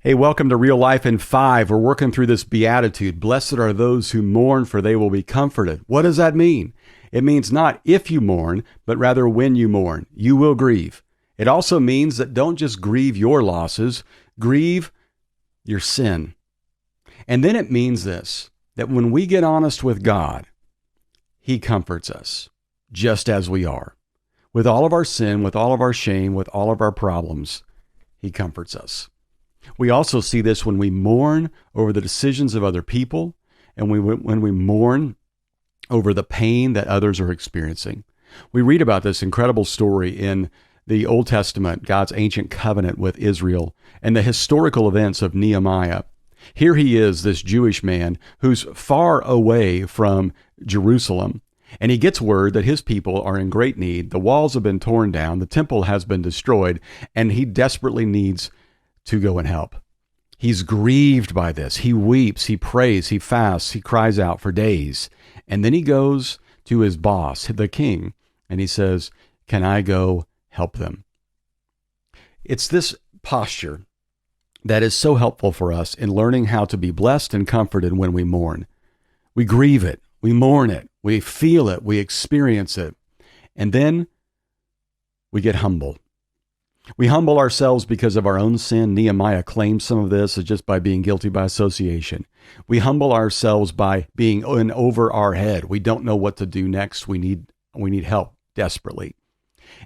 Hey, welcome to Real Life in 5. We're working through this beatitude. Blessed are those who mourn, for they will be comforted. What does that mean? It means not if you mourn, but rather when you mourn. You will grieve. It also means that don't just grieve your losses, grieve your sin. And then it means this, that when we get honest with God, He comforts us just as we are. With all of our sin, with all of our shame, with all of our problems, He comforts us. We also see this when we mourn over the decisions of other people and when we mourn over the pain that others are experiencing. We read about this incredible story in the Old Testament, God's ancient covenant with Israel, and the historical events of Nehemiah. Here he is, this Jewish man who's far away from Jerusalem, and he gets word that his people are in great need. The walls have been torn down, the temple has been destroyed, and he desperately needs to go and help. He's grieved by this. He weeps, he prays, he fasts, he cries out for days. And then he goes to his boss, the king, and he says, "Can I go help them?" It's this posture that is so helpful for us in learning how to be blessed and comforted when we mourn. We grieve it, we mourn it, we feel it, we experience it, and then we get humble. We humble ourselves because of our own sin. Nehemiah claims some of this just by being guilty by association. We humble ourselves by being in over our head. We don't know what to do next. We need help desperately.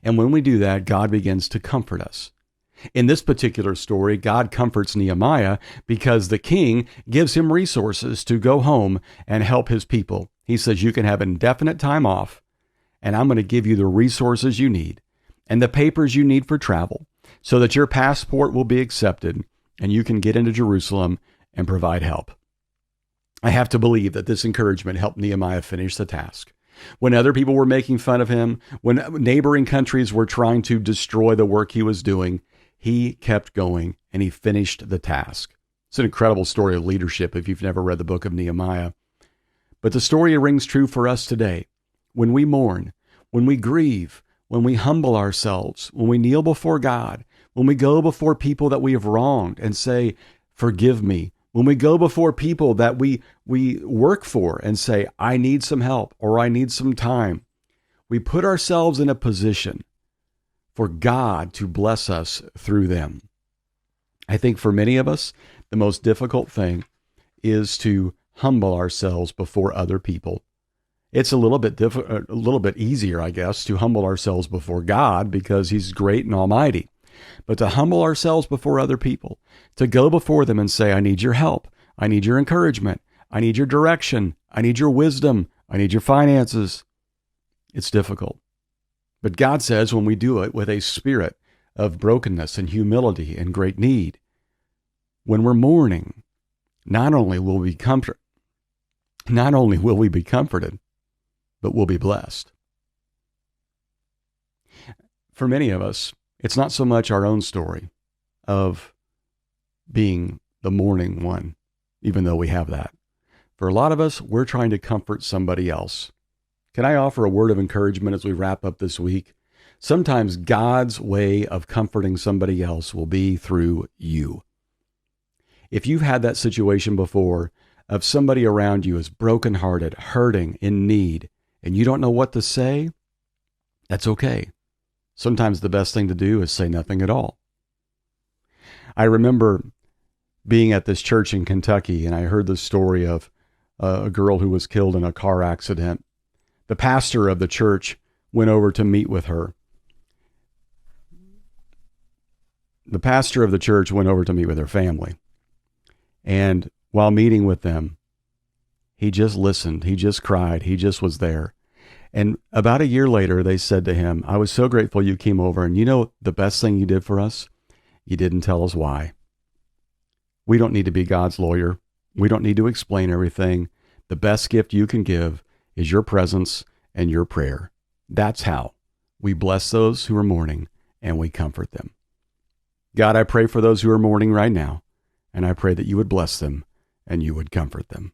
And when we do that, God begins to comfort us. In this particular story, God comforts Nehemiah because the king gives him resources to go home and help his people. He says, "You can have indefinite time off, and I'm going to give you the resources you need and the papers you need for travel so that your passport will be accepted and you can get into Jerusalem and provide help." I have to believe that this encouragement helped Nehemiah finish the task. When other people were making fun of him, when neighboring countries were trying to destroy the work he was doing, he kept going and he finished the task. It's an incredible story of leadership if you've never read the book of Nehemiah. But the story rings true for us today. When we mourn, when we grieve, when we humble ourselves, when we kneel before God, when we go before people that we have wronged and say, "Forgive me," when we go before people that we work for and say, "I need some help," or "I need some time," we put ourselves in a position for God to bless us through them. I think for many of us, the most difficult thing is to humble ourselves before other people. It's a little bit easier, I guess, to humble ourselves before God because He's great and almighty. But to humble ourselves before other people, to go before them and say, "I need your help. I need your encouragement. I need your direction. I need your wisdom. I need your finances." It's difficult. But God says when we do it with a spirit of brokenness and humility and great need, when we're mourning, not only will we be comforted, but we'll be blessed. For many of us, it's not so much our own story of being the mourning one, even though we have that. For a lot of us, we're trying to comfort somebody else. Can I offer a word of encouragement as we wrap up this week? Sometimes God's way of comforting somebody else will be through you. If you've had that situation before of somebody around you is brokenhearted, hurting, in need, and you don't know what to say, that's okay. Sometimes the best thing to do is say nothing at all. I remember being at this church in Kentucky, and I heard the story of a girl who was killed in a car accident. The pastor of the church went over to meet with her. The pastor of the church went over to meet with her family. And while meeting with them, he just listened. He just cried. He just was there. And about a year later, they said to him, "I was so grateful you came over. And you know the best thing you did for us? You didn't tell us why." We don't need to be God's lawyer. We don't need to explain everything. The best gift you can give is your presence and your prayer. That's how we bless those who are mourning and we comfort them. God, I pray for those who are mourning right now, and I pray that you would bless them and you would comfort them.